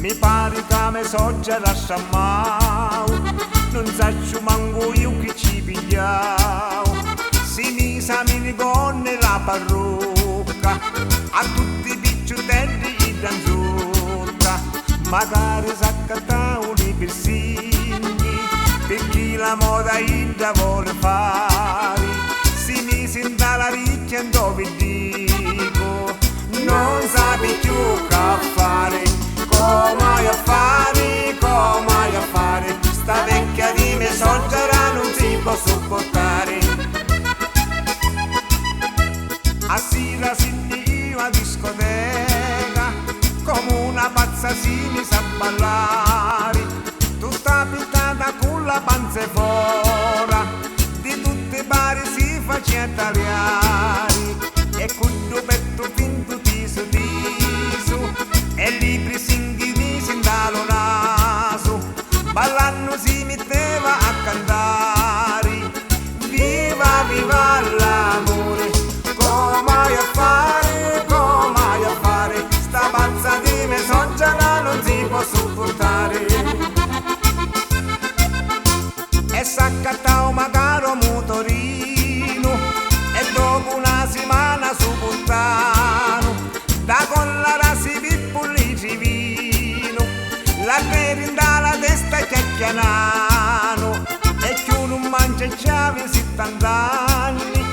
Mi pare che me so già lasciamau, non saccio manco io che ci pigliau. Si misa mi ricorda la parrucca, a tutti i picciotelli gli danzutta. Magari s'accattau li persini, per chi la moda ida vuole fare. Si mise in dalla ricchia dove dico, non sapi più che fare. Come a fare, come a fare, sta vecchia di me soggera non si può sopportare. A sera si io a discoteca, come una pazza si mi sa ballare, tutta pittata con la panza fora, di tutti i bar si faceva tagliare, e con due petto finto tiso tiso, e libri singhivi sin dallo naso, ballando si metteva a cantare, viva viva l'amore, come a fare, sta pazza di me soggera non si può sopportare. E s'accattau magari un motorino, e dopo una settimana su puttano, da collara si pippulli vino, la crerinda la testa chiacchianano, e chi non mangia già 70 anni,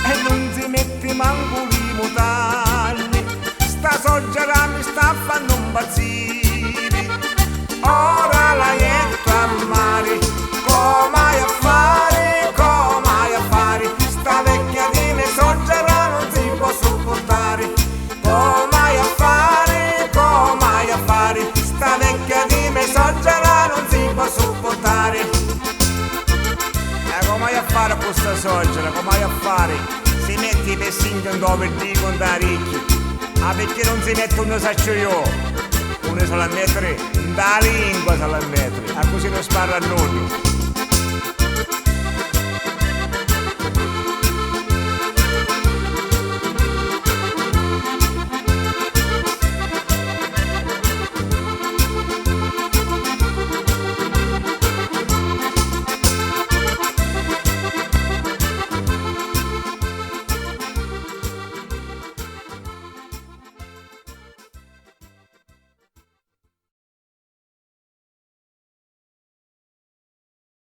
e non si mette manco i mutanni. Sta soggera mi sta fanno impazzire, ora la jetto a mare, come a fare, sta vecchia di me soggera non si può sopportare. Come a fare, sta vecchia di me soggera non si può sopportare. Come a fare questa soggera, come a fare? Si mette i pessini dove dicono da ricchi, perché non si mette uno saccio io, uno se la mettere, da lingua se la mettere, così non spara a nulla.